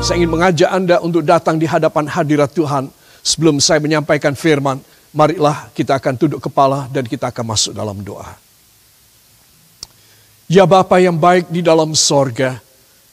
Saya ingin mengajak Anda untuk datang di hadapan hadirat Tuhan. Sebelum saya menyampaikan firman, marilah kita akan tunduk kepala dan kita akan masuk dalam doa. Ya Bapa yang baik di dalam sorga,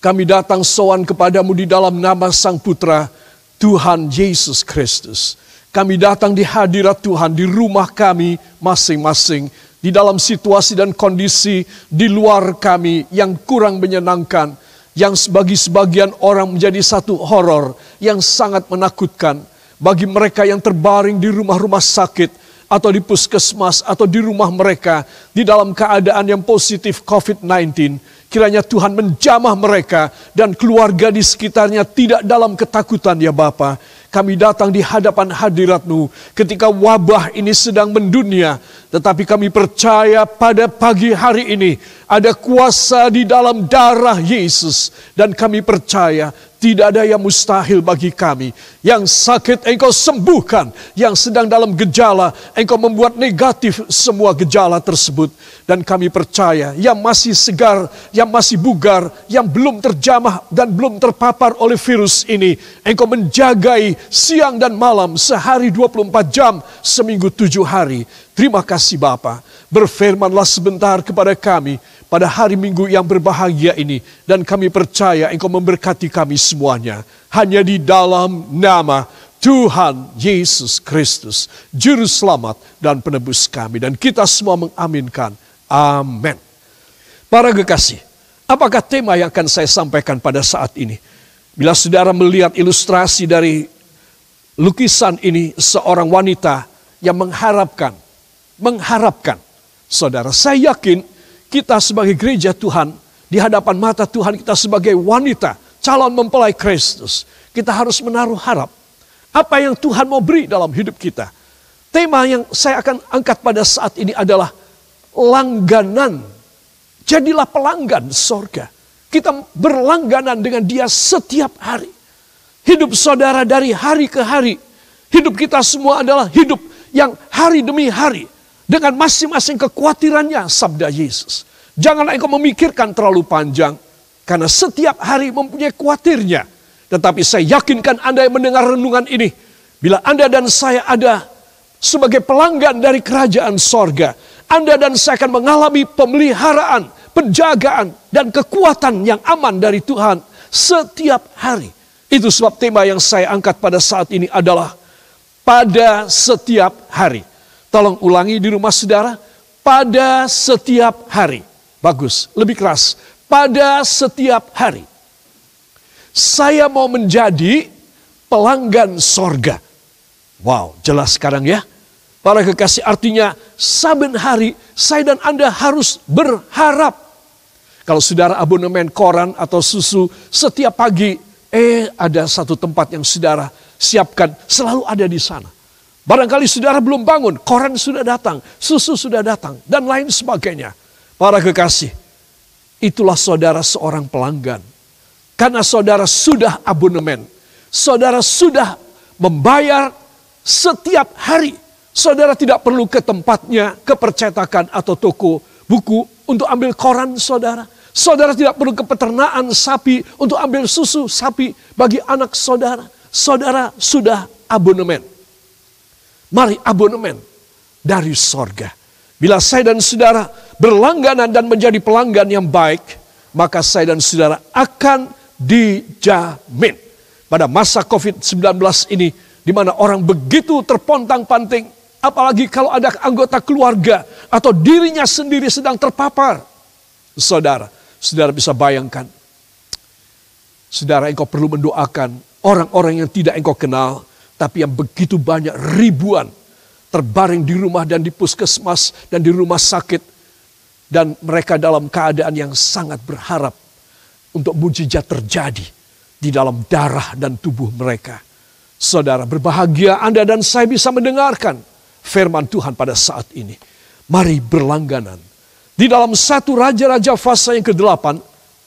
kami datang sowan kepadamu di dalam nama Sang Putra, Tuhan Yesus Kristus. Kami datang di hadirat Tuhan, di rumah kami masing-masing, di dalam situasi dan kondisi di luar kami yang kurang menyenangkan, yang bagi sebagian orang menjadi satu horor yang sangat menakutkan. Bagi mereka yang terbaring di rumah-rumah sakit, atau di puskesmas, atau di rumah mereka, di dalam keadaan yang positif COVID-19, kiranya Tuhan menjamah mereka, dan keluarga di sekitarnya tidak dalam ketakutan ya Bapa. Kami datang di hadapan hadirat-Mu ketika wabah ini sedang mendunia. Tetapi kami percaya pada pagi hari ini ada kuasa di dalam darah Yesus. Dan kami percaya tidak ada yang mustahil bagi kami. Yang sakit Engkau sembuhkan. Yang sedang dalam gejala Engkau membuat negatif semua gejala tersebut. Dan kami percaya yang masih segar, yang masih bugar, yang belum terjamah dan belum terpapar oleh virus ini, Engkau menjagai siang dan malam, sehari 24 jam, seminggu 7 hari. Terima kasih Bapa. Berfirmanlah sebentar kepada kami pada hari Minggu yang berbahagia ini. Dan kami percaya Engkau memberkati kami semuanya. Hanya di dalam nama Tuhan Yesus Kristus, Juru Selamat dan Penebus kami. Dan kita semua mengaminkan. Amin. Para kekasih, apakah tema yang akan saya sampaikan pada saat ini? Bila saudara melihat ilustrasi dari lukisan ini, seorang wanita yang mengharapkan. Saudara, saya yakin kita sebagai gereja Tuhan, di hadapan mata Tuhan kita sebagai wanita, calon mempelai Kristus, kita harus menaruh harap. Apa yang Tuhan mau beri dalam hidup kita. Tema yang saya akan angkat pada saat ini adalah langganan. Jadilah pelanggan sorga. Kita berlangganan dengan Dia setiap hari. Hidup saudara dari hari ke hari. Hidup kita semua adalah hidup yang hari demi hari. Dengan masing-masing kekhawatirannya, sabda Yesus. Janganlah engkau memikirkan terlalu panjang. Karena setiap hari mempunyai khawatirnya. Tetapi saya yakinkan Anda yang mendengar renungan ini. Bila Anda dan saya ada sebagai pelanggan dari kerajaan sorga. Anda dan saya akan mengalami pemeliharaan, penjagaan, dan kekuatan yang aman dari Tuhan setiap hari. Itu sebab tema yang saya angkat pada saat ini adalah pada setiap hari. Tolong ulangi di rumah saudara. Pada setiap hari. Bagus, lebih keras. Pada setiap hari. Saya mau menjadi pelanggan sorga. Wow, jelas sekarang ya. Para kekasih, artinya saben hari saya dan Anda harus berharap. Kalau saudara abonemen koran atau susu setiap pagi, ada satu tempat yang saudara siapkan, selalu ada di sana. Barangkali saudara belum bangun, koran sudah datang, susu sudah datang, dan lain sebagainya. Para kekasih, itulah saudara seorang pelanggan. Karena saudara sudah abonemen, saudara sudah membayar setiap hari. Saudara tidak perlu ke tempatnya, ke percetakan atau toko buku untuk ambil koran saudara. Saudara tidak perlu ke peternakan sapi untuk ambil susu sapi bagi anak saudara. Saudara sudah abonemen. Mari abonemen dari sorga. Bila saya dan saudara berlangganan dan menjadi pelanggan yang baik, maka saya dan saudara akan dijamin. Pada masa COVID-19 ini, di mana orang begitu terpontang-panting, apalagi kalau ada anggota keluarga atau dirinya sendiri sedang terpapar. Saudara bisa bayangkan. Saudara, engkau perlu mendoakan orang-orang yang tidak engkau kenal, tapi yang begitu banyak ribuan terbaring di rumah dan di puskesmas dan di rumah sakit. Dan mereka dalam keadaan yang sangat berharap untuk mujizat terjadi di dalam darah dan tubuh mereka. Saudara, berbahagia Anda dan saya bisa mendengarkan firman Tuhan pada saat ini. Mari berlangganan. Di dalam 1 Raja-Raja pasal yang ke-8,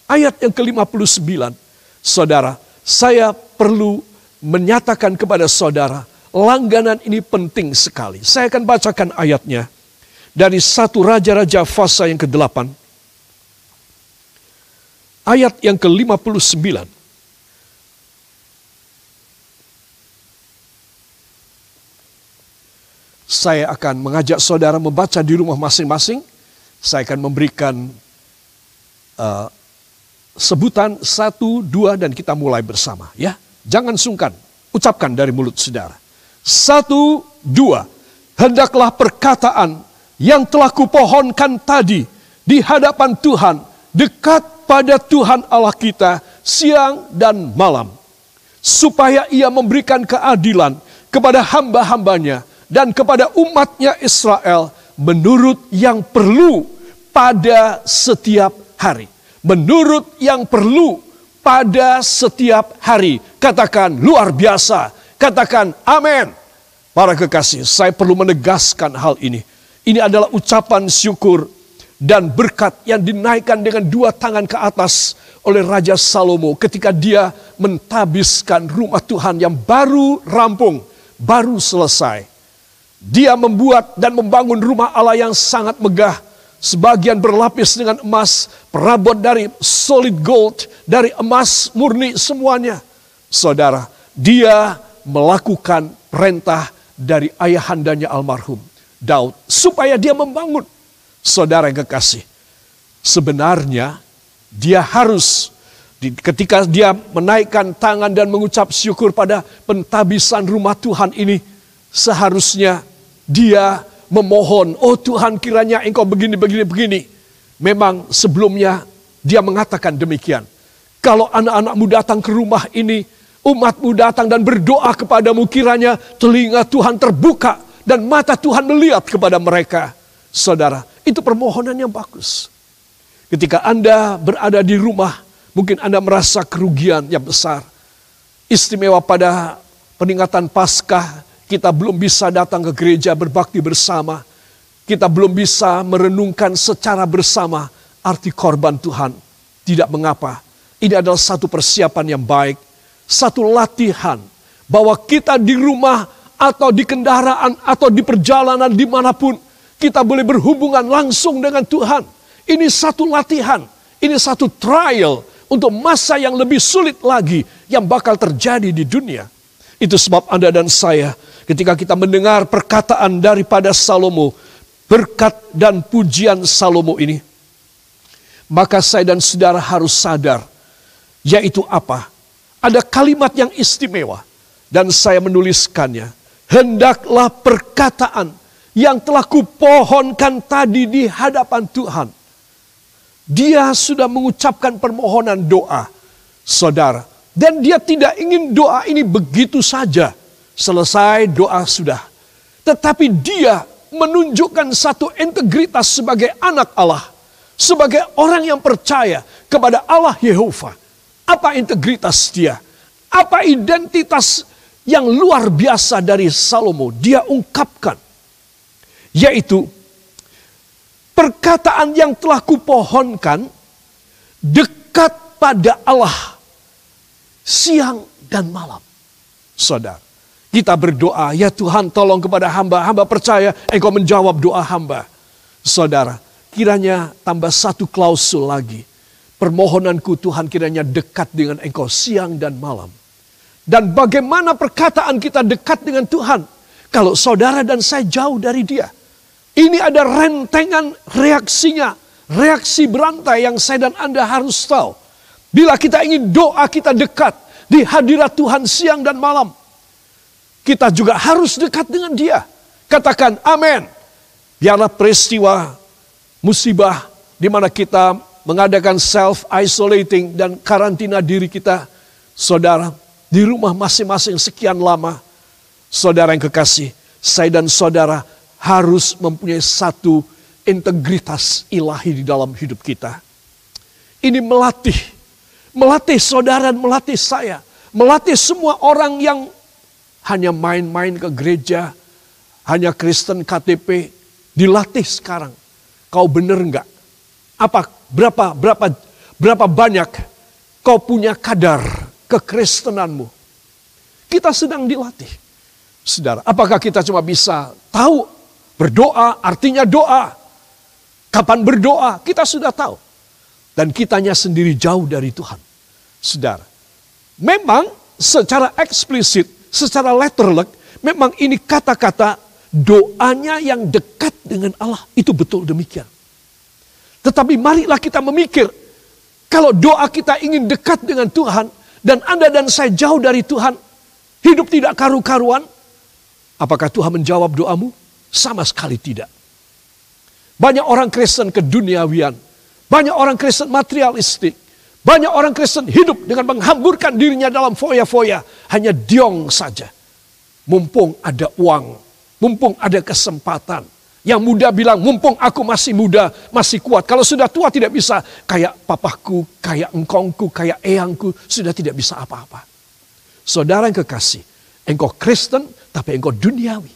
ayat yang ke-59. Saudara, saya perlu menyatakan kepada saudara, langganan ini penting sekali. Saya akan bacakan ayatnya. Dari 1 Raja-Raja pasal yang ke-8. Ayat yang ke-59. Saya akan mengajak saudara membaca di rumah masing-masing. Saya akan memberikan sebutan 1, 2 dan kita mulai bersama ya. Jangan sungkan, ucapkan dari mulut saudara. 1, 2. Hendaklah perkataan yang telah kupohonkan tadi di hadapan Tuhan, dekat pada Tuhan Allah kita siang dan malam, supaya ia memberikan keadilan kepada hamba-hambanya dan kepada umatnya Israel menurut yang perlu pada setiap hari. Menurut yang perlu pada setiap hari. Katakan luar biasa. Katakan amin. Para kekasih, saya perlu menegaskan hal ini. Ini adalah ucapan syukur dan berkat yang dinaikkan dengan 2 tangan ke atas oleh Raja Salomo ketika dia mentabiskan rumah Tuhan yang baru rampung, baru selesai. Dia membuat dan membangun rumah Allah yang sangat megah. Sebagian berlapis dengan emas, perabot dari solid gold, dari emas murni semuanya. Saudara, dia melakukan perintah dari ayahandanya almarhum Daud, supaya dia membangun. Saudara yang kekasih, sebenarnya dia harus, ketika dia menaikkan tangan dan mengucap syukur pada pentabisan rumah Tuhan ini, seharusnya dia memohon, oh Tuhan kiranya engkau begini. Memang sebelumnya dia mengatakan demikian. Kalau anak-anakmu datang ke rumah ini, umatmu datang dan berdoa kepadamu, kiranya telinga Tuhan terbuka dan mata Tuhan melihat kepada mereka. Saudara, itu permohonan yang bagus. Ketika Anda berada di rumah, mungkin Anda merasa kerugian yang besar. Istimewa pada peringatan Paskah, kita belum bisa datang ke gereja berbakti bersama. Kita belum bisa merenungkan secara bersama arti korban Tuhan. Tidak mengapa. Ini adalah satu persiapan yang baik. Satu latihan. Bahwa kita di rumah atau di kendaraan atau di perjalanan dimanapun, kita boleh berhubungan langsung dengan Tuhan. Ini satu latihan. Ini satu trial untuk masa yang lebih sulit lagi yang bakal terjadi di dunia. Itu sebab Anda dan saya, ketika kita mendengar perkataan daripada Salomo, berkat dan pujian Salomo ini, maka saya dan saudara harus sadar, yaitu apa? Ada kalimat yang istimewa, dan saya menuliskannya. Hendaklah perkataan yang telah kupohonkan tadi di hadapan Tuhan. Dia sudah mengucapkan permohonan doa, saudara. Dan dia tidak ingin doa ini begitu saja. Selesai doa sudah. Tetapi dia menunjukkan satu integritas sebagai anak Allah. Sebagai orang yang percaya kepada Allah Yehova. Apa integritas dia? Apa identitas yang luar biasa dari Salomo? Dia ungkapkan. Yaitu perkataan yang telah kupohonkan dekat pada Allah siang dan malam. Saudara, kita berdoa, ya Tuhan tolong kepada hamba. Hamba percaya engkau menjawab doa hamba. Saudara, kiranya tambah satu klausul lagi. Permohonanku Tuhan kiranya dekat dengan engkau siang dan malam. Dan bagaimana perkataan kita dekat dengan Tuhan? Kalau saudara dan saya jauh dari dia. Ini ada rentengan reaksinya. Reaksi berantai yang saya dan Anda harus tahu. Bila kita ingin doa kita dekat di hadirat Tuhan siang dan malam, kita juga harus dekat dengan dia. Katakan amin. Biarlah peristiwa musibah di mana kita mengadakan self-isolating dan karantina diri kita, saudara, di rumah masing-masing sekian lama. Saudara yang kekasih, saya dan saudara harus mempunyai satu integritas ilahi di dalam hidup kita. Ini melatih saudara dan melatih saya. Melatih semua orang yang hanya main-main ke gereja. Hanya Kristen KTP. Dilatih sekarang. Kau benar enggak? Berapa banyak kau punya kadar kekristenanmu? Kita sedang dilatih. Saudara, apakah kita cuma bisa tahu berdoa artinya doa? Kapan berdoa? Kita sudah tahu. Dan kitanya sendiri jauh dari Tuhan. Saudara, memang secara eksplisit, secara letterlek, memang ini kata-kata doanya yang dekat dengan Allah. Itu betul demikian. Tetapi marilah kita memikir, kalau doa kita ingin dekat dengan Tuhan, dan Anda dan saya jauh dari Tuhan, hidup tidak karu-karuan, apakah Tuhan menjawab doamu? Sama sekali tidak. Banyak orang Kristen keduniawian, banyak orang Kristen materialistik, banyak orang Kristen hidup dengan menghamburkan dirinya dalam foya-foya, hanya diong saja. Mumpung ada uang, mumpung ada kesempatan. Yang muda bilang, mumpung aku masih muda, masih kuat. Kalau sudah tua tidak bisa, kayak papaku, kayak engkongku, kayak eyangku, sudah tidak bisa apa-apa. Saudara yang kekasih, engkau Kristen, tapi engkau duniawi.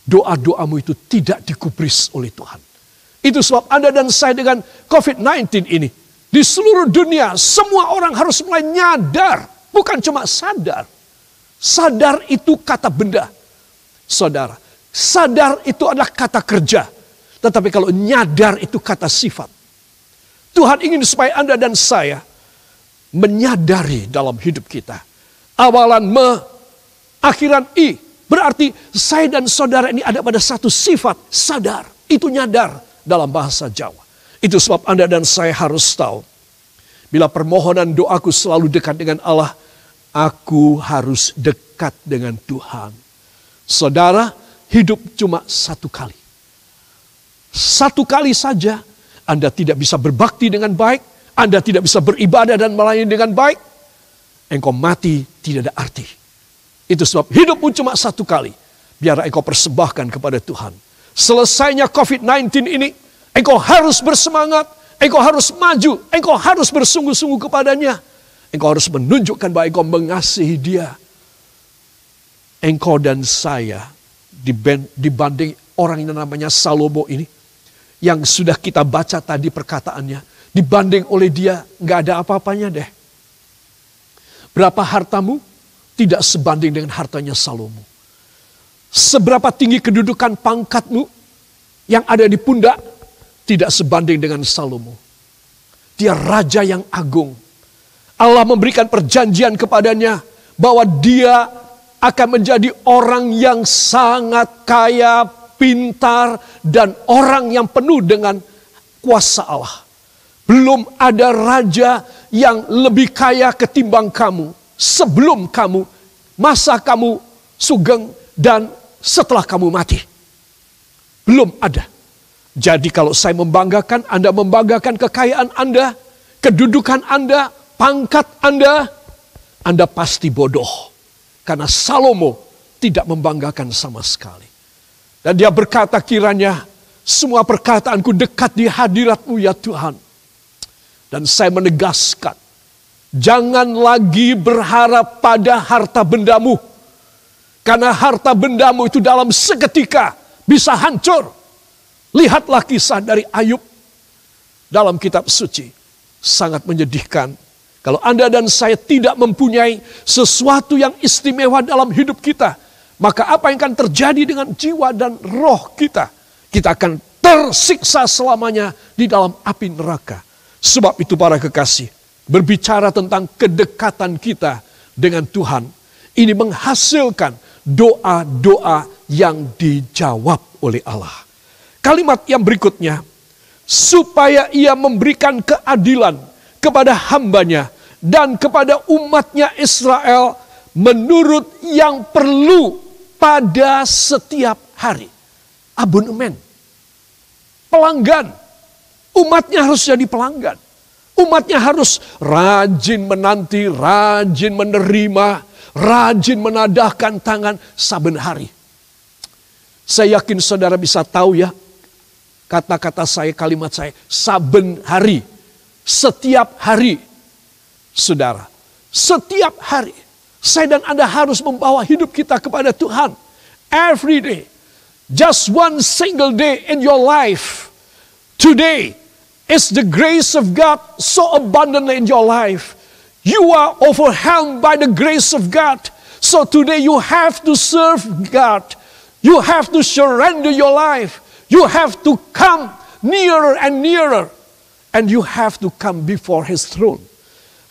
Doa-doamu itu tidak digubris oleh Tuhan. Itu sebab Anda dan saya dengan COVID-19 ini, di seluruh dunia, semua orang harus mulai nyadar. Bukan cuma sadar. Sadar itu kata benda. Saudara, sadar itu adalah kata kerja. Tetapi kalau nyadar itu kata sifat. Tuhan ingin supaya Anda dan saya menyadari dalam hidup kita. Awalan me, akhiran i. Berarti saya dan saudara ini ada pada satu sifat sadar. Itu nyadar dalam bahasa Jawa. Itu sebab Anda dan saya harus tahu. Bila permohonan doaku selalu dekat dengan Allah, aku harus dekat dengan Tuhan. Saudara, hidup cuma satu kali. Satu kali saja Anda tidak bisa berbakti dengan baik. Anda tidak bisa beribadah dan melayani dengan baik. Engkau mati tidak ada arti. Itu sebab hidupmu cuma satu kali. Biar engkau persembahkan kepada Tuhan. Selesainya COVID-19 ini, engkau harus bersemangat, engkau harus maju, engkau harus bersungguh-sungguh kepadanya. Engkau harus menunjukkan bahwa engkau mengasihi dia. Engkau dan saya dibanding orang yang namanya Salomo ini, yang sudah kita baca tadi perkataannya, dibanding oleh dia nggak ada apa-apanya deh. Berapa hartamu? Tidak sebanding dengan hartanya Salomo. Seberapa tinggi kedudukan pangkatmu yang ada di pundak, tidak sebanding dengan Salomo. Dia raja yang agung. Allah memberikan perjanjian kepadanya bahwa dia akan menjadi orang yang sangat kaya, pintar, dan orang yang penuh dengan kuasa Allah. Belum ada raja yang lebih kaya ketimbang kamu sebelum kamu, masa kamu sugeng, dan setelah kamu mati. Belum ada. Jadi kalau saya membanggakan, Anda membanggakan kekayaan Anda, kedudukan Anda, pangkat Anda pasti bodoh. Karena Salomo tidak membanggakan sama sekali. Dan dia berkata, kiranya semua perkataanku dekat di hadirat-Mu ya Tuhan. Dan saya menegaskan, jangan lagi berharap pada harta bendamu. Karena harta bendamu itu dalam seketika bisa hancur. Lihatlah kisah dari Ayub dalam kitab suci. Sangat menyedihkan. Kalau Anda dan saya tidak mempunyai sesuatu yang istimewa dalam hidup kita, maka apa yang akan terjadi dengan jiwa dan roh kita? Kita akan tersiksa selamanya di dalam api neraka. Sebab itu para kekasih, berbicara tentang kedekatan kita dengan Tuhan, ini menghasilkan doa-doa yang dijawab oleh Allah. Kalimat yang berikutnya, supaya ia memberikan keadilan kepada hambanya dan kepada umatnya Israel menurut yang perlu pada setiap hari. Abonemen, pelanggan, umatnya harus jadi pelanggan. Umatnya harus rajin menanti, rajin menerima, rajin menadahkan tangan saben hari. Saya yakin saudara bisa tahu ya, kata-kata saya, kalimat saya, saben hari, setiap hari. Saudara, setiap hari, saya dan Anda harus membawa hidup kita kepada Tuhan. Every day, just one single day in your life. Today is the grace of God so abundantly in your life. You are overwhelmed by the grace of God. So today you have to serve God. You have to surrender your life. You have to come nearer and nearer. And you have to come before His throne.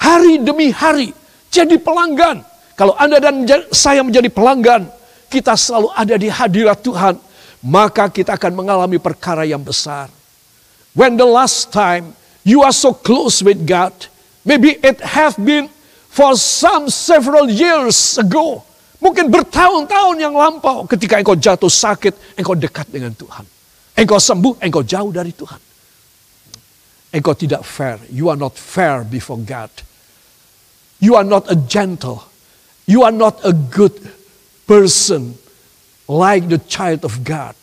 Hari demi hari jadi pelanggan. Kalau Anda dan saya menjadi pelanggan, kita selalu ada di hadirat Tuhan, maka kita akan mengalami perkara yang besar. When the last time you are so close with God, maybe it have been for some several years ago. Mungkin bertahun-tahun yang lampau ketika engkau jatuh sakit, engkau dekat dengan Tuhan. Engkau sembuh, engkau jauh dari Tuhan. Engkau tidak fair. You are not fair before God. You are not a gentle. You are not a good person like the child of God.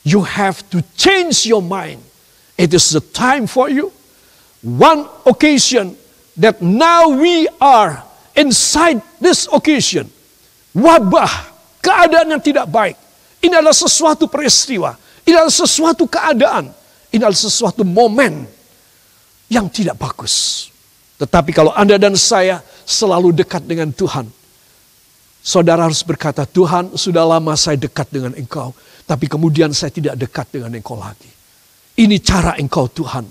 You have to change your mind. It is the time for you. One occasion that now we are inside this occasion. Wabah, keadaan yang tidak baik. Ini adalah sesuatu peristiwa. Ini adalah sesuatu keadaan. Ini adalah sesuatu momen yang tidak bagus. Tetapi kalau Anda dan saya selalu dekat dengan Tuhan, saudara harus berkata, Tuhan, sudah lama saya dekat dengan Engkau, tapi kemudian saya tidak dekat dengan Engkau lagi. Ini cara Engkau Tuhan,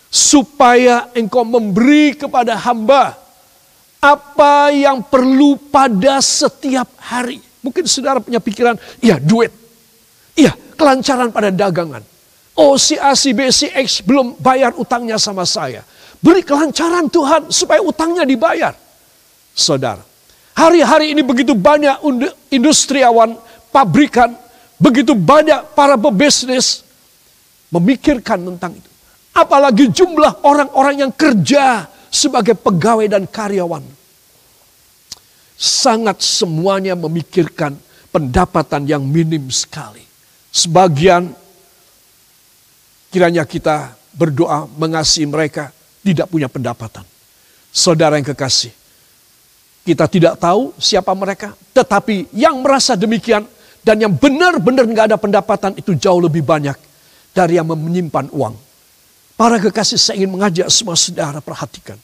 supaya Engkau memberi kepada hamba apa yang perlu pada setiap hari. Mungkin saudara punya pikiran, iya duit, iya kelancaran pada dagangan. Oh, si A, si B, si X belum bayar utangnya sama saya. Beri kelancaran Tuhan supaya utangnya dibayar. Saudara, hari-hari ini begitu banyak industriawan, pabrikan, begitu banyak para pebisnis memikirkan tentang itu. Apalagi jumlah orang-orang yang kerja sebagai pegawai dan karyawan. Sangat semuanya memikirkan pendapatan yang minim sekali. Sebagian kiranya kita berdoa mengasihi mereka tidak punya pendapatan. Saudara yang kekasih, kita tidak tahu siapa mereka, tetapi yang merasa demikian dan yang benar-benar nggak ada pendapatan itu jauh lebih banyak dari yang menyimpan uang. Para kekasih, saya ingin mengajak semua saudara perhatikan.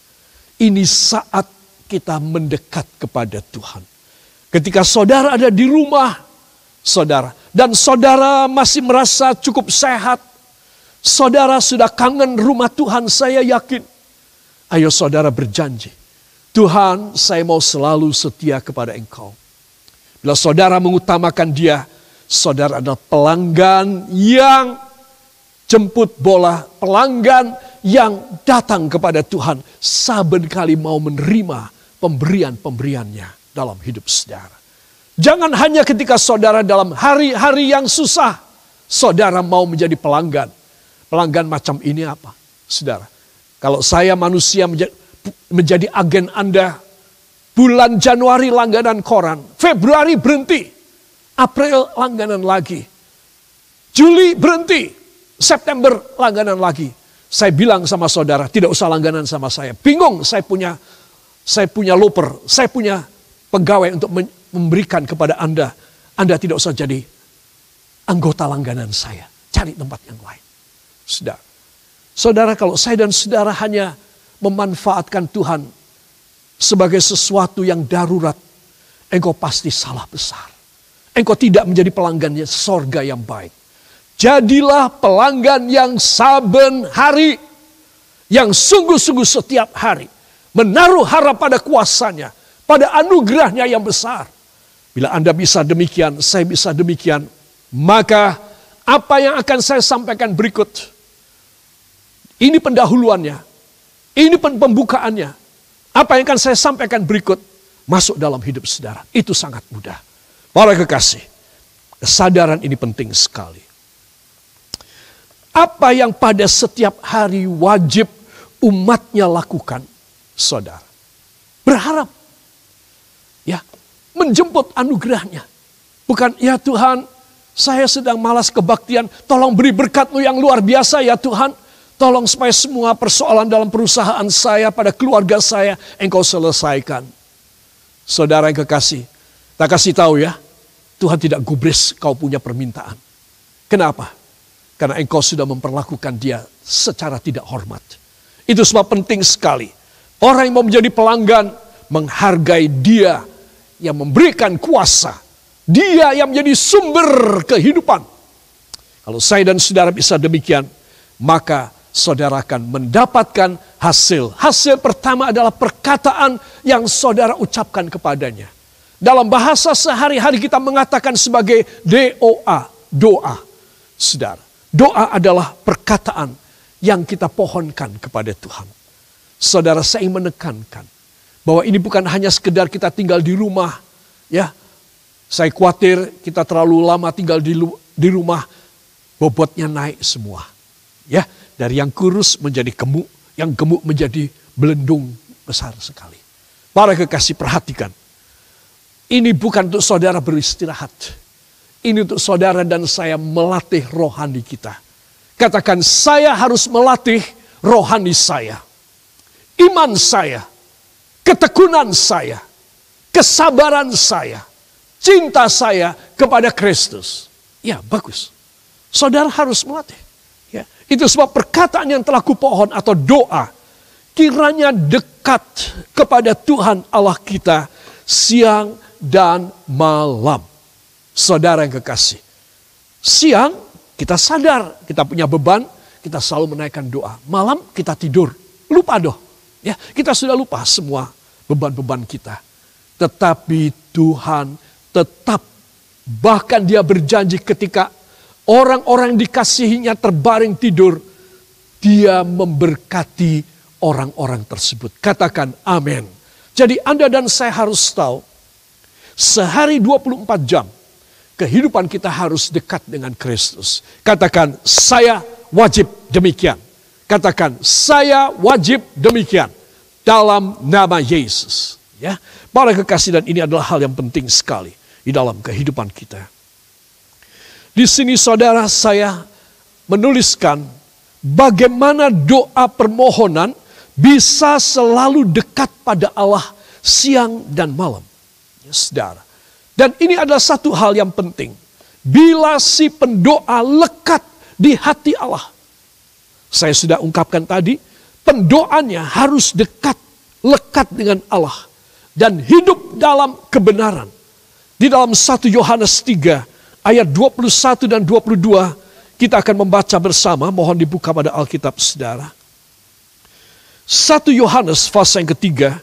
Ini saat kita mendekat kepada Tuhan. Ketika saudara ada di rumah saudara dan saudara masih merasa cukup sehat, saudara sudah kangen rumah Tuhan, saya yakin. Ayo saudara berjanji, Tuhan, saya mau selalu setia kepada Engkau. Bila saudara mengutamakan Dia, saudara adalah pelanggan yang jemput bola, pelanggan yang datang kepada Tuhan, saben kali mau menerima pemberian-pemberiannya dalam hidup saudara. Jangan hanya ketika saudara dalam hari-hari yang susah, saudara mau menjadi pelanggan. Pelanggan macam ini apa? Saudara, kalau saya manusia menjadi agen Anda, bulan Januari langganan koran, Februari berhenti, April langganan lagi, Juli berhenti, September langganan lagi. Saya bilang sama saudara, tidak usah langganan sama saya. Bingung, saya punya loper, saya punya pegawai untuk memberikan kepada Anda. Anda tidak usah jadi anggota langganan saya. Cari tempat yang lain. Saudara, kalau saya dan saudara hanya memanfaatkan Tuhan sebagai sesuatu yang darurat, engkau pasti salah besar. Engkau tidak menjadi pelanggannya sorga yang baik. Jadilah pelanggan yang saben hari, yang sungguh-sungguh setiap hari, menaruh harap pada kuasanya, pada anugerahnya yang besar. Bila Anda bisa demikian, saya bisa demikian, maka apa yang akan saya sampaikan berikut, ini pendahuluannya, ini pembukaannya. Apa yang akan saya sampaikan berikut, masuk dalam hidup saudara. Itu sangat mudah. Para kekasih, kesadaran ini penting sekali. Apa yang pada setiap hari wajib umatnya lakukan, saudara? Berharap, ya, menjemput anugerahnya. Bukan, ya Tuhan, saya sedang malas kebaktian, tolong beri berkat-Mu yang luar biasa ya Tuhan. Tolong supaya semua persoalan dalam perusahaan saya, pada keluarga saya, Engkau selesaikan. Saudara yang kekasih, tak kasih tahu ya, Tuhan tidak gubris kau punya permintaan. Kenapa? Karena engkau sudah memperlakukan dia secara tidak hormat. Itu sebab penting sekali. Orang yang mau menjadi pelanggan, menghargai dia yang memberikan kuasa. Dia yang menjadi sumber kehidupan. Kalau saya dan saudara bisa demikian, maka saudara akan mendapatkan hasil. Hasil pertama adalah perkataan yang saudara ucapkan kepadanya. Dalam bahasa sehari-hari kita mengatakan sebagai DOA, doa. Saudara, doa adalah perkataan yang kita pohonkan kepada Tuhan. Saudara, saya ingin menekankan bahwa ini bukan hanya sekedar kita tinggal di rumah, ya. Saya khawatir kita terlalu lama tinggal di rumah, bobotnya naik semua. Ya, dari yang kurus menjadi gemuk, yang gemuk menjadi belendung besar sekali. Para kekasih, perhatikan. Ini bukan untuk saudara beristirahat. Ini untuk saudara dan saya melatih rohani kita. Katakan, saya harus melatih rohani saya. Iman saya, ketekunan saya, kesabaran saya, cinta saya kepada Kristus. Ya, bagus. Saudara harus melatih. Ya, itu sebab perkataan yang telah kupohon atau doa, kiranya dekat kepada Tuhan Allah kita siang dan malam. Saudara yang kekasih, siang kita sadar kita punya beban, kita selalu menaikkan doa. Malam kita tidur, lupa doh. Ya, kita sudah lupa semua beban-beban kita. Tetapi Tuhan tetap, bahkan Dia berjanji ketika orang-orang dikasihinya terbaring tidur, Dia memberkati orang-orang tersebut. Katakan amin. Jadi Anda dan saya harus tahu, sehari 24 jam, kehidupan kita harus dekat dengan Kristus. Katakan, saya wajib demikian. Katakan, saya wajib demikian. Dalam nama Yesus. Ya, para kekasih, dan ini adalah hal yang penting sekali di dalam kehidupan kita. Di sini saudara, saya menuliskan bagaimana doa permohonan bisa selalu dekat pada Allah siang dan malam. Ya, saudara. Dan ini adalah satu hal yang penting. Bila si pendoa lekat di hati Allah. Saya sudah ungkapkan tadi, pendoanya harus dekat, lekat dengan Allah. Dan hidup dalam kebenaran. Di dalam 1 Yohanes 3 ayat 21 dan 22 kita akan membaca bersama. Mohon dibuka pada Alkitab saudara. 1 Yohanes pasal yang ketiga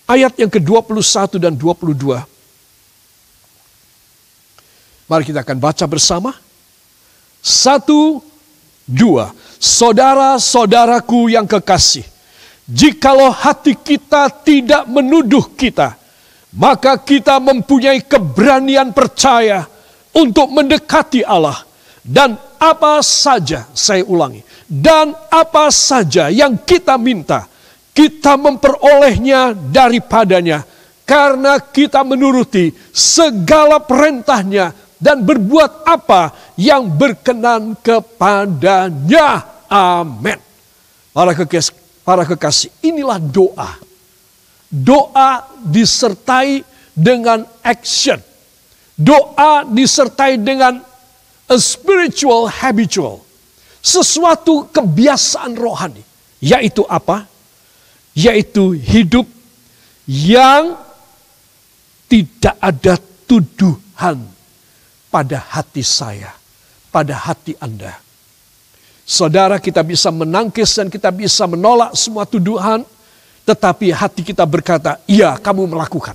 ayat yang ke-21 dan 22. Mari kita akan baca bersama. 1, 2. Saudara-saudaraku yang kekasih, jikalau hati kita tidak menuduh kita, maka kita mempunyai keberanian percaya untuk mendekati Allah. Dan apa saja, saya ulangi, dan apa saja yang kita minta, kita memperolehnya daripadanya, karena kita menuruti segala perintahnya dan berbuat apa yang berkenan kepadanya. Amin. Para kekasih, inilah doa. Doa disertai dengan action. Doa disertai dengan a spiritual habitual. Sesuatu kebiasaan rohani. Yaitu apa? Yaitu hidup yang tidak ada tuduhan pada hati saya, pada hati Anda. Saudara, kita bisa menangkis dan kita bisa menolak semua tuduhan, tetapi hati kita berkata, iya kamu melakukan.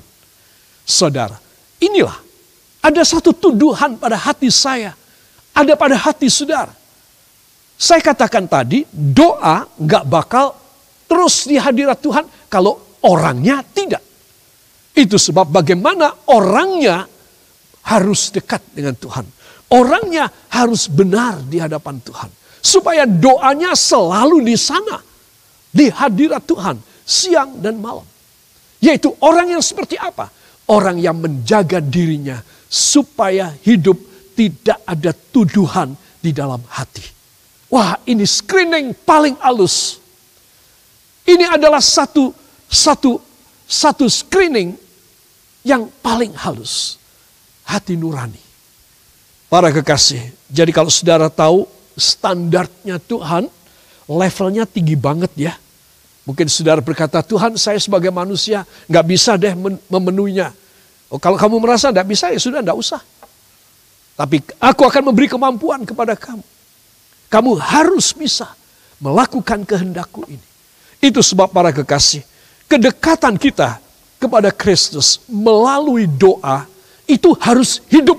Saudara, inilah, ada satu tuduhan pada hati saya, ada pada hati saudara. Saya katakan tadi, doa gak bakal terus di hadirat Tuhan kalau orangnya tidak. Itu sebab bagaimana orangnya harus dekat dengan Tuhan. Orangnya harus benar di hadapan Tuhan. Supaya doanya selalu di sana. Di hadirat Tuhan. Siang dan malam. Yaitu orang yang seperti apa? Orang yang menjaga dirinya. Supaya hidup tidak ada tuduhan di dalam hati. Wah, ini screening paling halus. Ini adalah satu screening yang paling halus. Hati nurani. Para kekasih, jadi kalau saudara tahu standarnya Tuhan, levelnya tinggi banget ya. Mungkin saudara berkata, Tuhan saya sebagai manusia gak bisa deh memenuhinya. Oh, kalau kamu merasa gak bisa ya sudah gak usah. Tapi aku akan memberi kemampuan kepada kamu. Kamu harus bisa melakukan kehendakku ini. Itu sebab para kekasih, kedekatan kita kepada Kristus melalui doa itu harus hidup.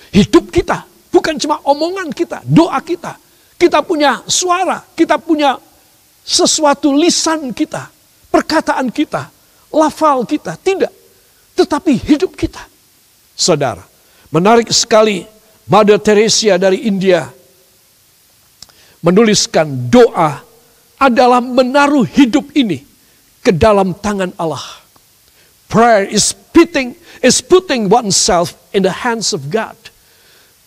Hidup kita, bukan cuma omongan kita, doa kita. Kita punya suara, kita punya sesuatu lisan kita, perkataan kita, lafal kita, tidak. Tetapi hidup kita. Saudara, menarik sekali Mother Teresa dari India menuliskan doa adalah menaruh hidup ini ke dalam tangan Allah. Prayer is putting oneself in the hands of God.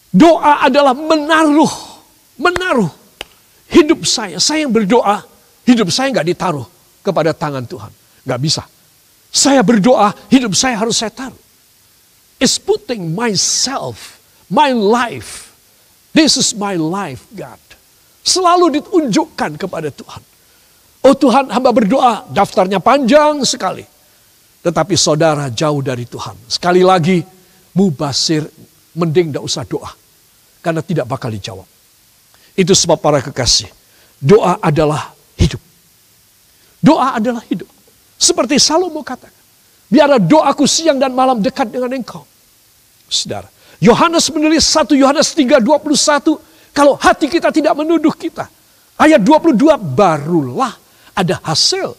Doa adalah menaruh hidup saya. Saya yang berdoa, hidup saya nggak ditaruh kepada tangan Tuhan. Nggak bisa. Saya berdoa, hidup saya harus saya taruh. It's putting myself, my life. This is my life, God. Selalu ditunjukkan kepada Tuhan. Oh Tuhan, hamba berdoa, daftarnya panjang sekali. Tetapi saudara jauh dari Tuhan. Sekali lagi, mubasir, mending tidak usah doa. Karena tidak bakal dijawab. Itu sebab para kekasih, doa adalah hidup. Doa adalah hidup. Seperti Salomo katakan, biarlah doaku siang dan malam dekat dengan engkau. Saudara, Yohanes menulis 1 Yohanes 3:21, kalau hati kita tidak menuduh kita. Ayat 22, barulah ada hasil.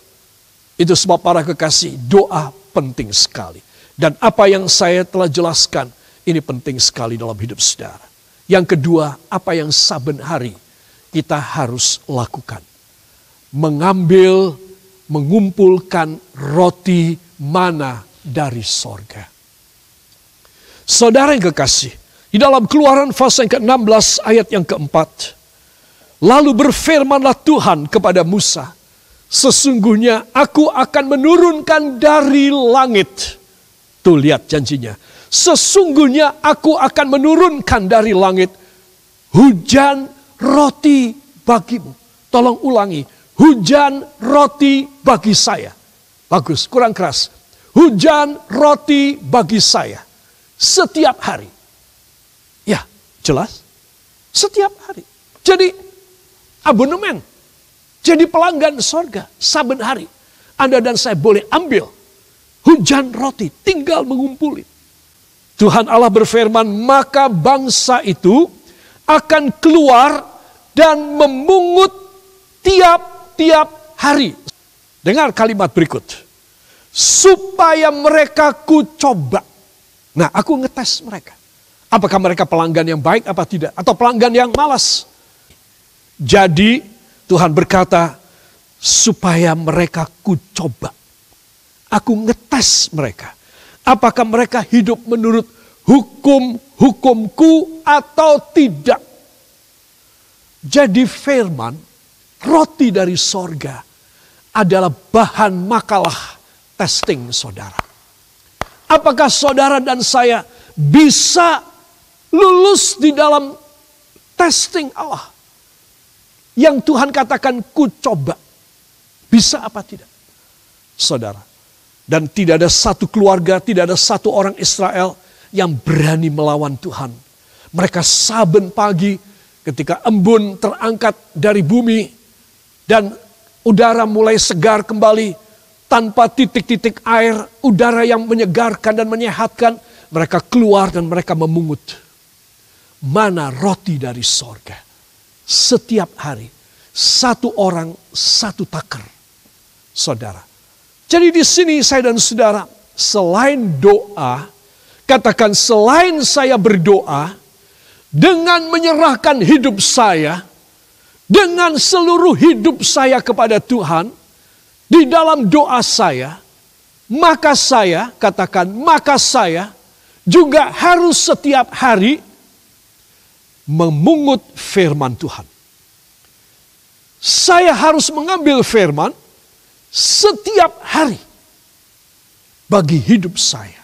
Itu sebab para kekasih, doa penting sekali. Dan apa yang saya telah jelaskan, ini penting sekali dalam hidup saudara. Yang kedua, apa yang saben hari kita harus lakukan. Mengumpulkan roti mana dari sorga. Saudara yang kekasih, di dalam Keluaran pasal yang ke-16 ayat yang keempat. Lalu berfirmanlah Tuhan kepada Musa, sesungguhnya aku akan menurunkan dari langit. Tuh lihat janjinya. Sesungguhnya aku akan menurunkan dari langit hujan roti bagimu. Tolong ulangi. Hujan roti bagi saya. Bagus, kurang keras. Hujan roti bagi saya. Setiap hari. Ya, jelas. Setiap hari. Jadi abonemen. Jadi pelanggan sorga. Saben hari. Anda dan saya boleh ambil hujan roti. Tinggal mengumpuli. Tuhan Allah berfirman, maka bangsa itu akan keluar dan memungut tiap hari. Dengar kalimat berikut. Supaya mereka ku coba. Nah, aku ngetes mereka. Apakah mereka pelanggan yang baik apa tidak? Atau pelanggan yang malas? Jadi Tuhan berkata, supaya mereka ku coba. Aku ngetes mereka. Apakah mereka hidup menurut hukum-hukumku atau tidak? Jadi firman, roti dari sorga adalah bahan makalah testing saudara. Apakah saudara dan saya bisa lulus di dalam testing Allah? Yang Tuhan katakan ku coba. Bisa apa tidak? Saudara. Dan tidak ada satu keluarga, tidak ada satu orang Israel yang berani melawan Tuhan. Mereka saben pagi ketika embun terangkat dari bumi dan udara mulai segar kembali tanpa titik-titik air, udara yang menyegarkan dan menyehatkan, mereka keluar dan mereka memungut mana roti dari sorga. Setiap hari, satu orang, satu takar. Saudara. Jadi di sini saya dan saudara, selain doa, katakan selain saya berdoa, dengan menyerahkan hidup saya, dengan seluruh hidup saya kepada Tuhan, di dalam doa saya, maka saya, katakan maka saya, juga harus setiap hari memungut firman Tuhan. Saya harus mengambil firman setiap hari bagi hidup saya.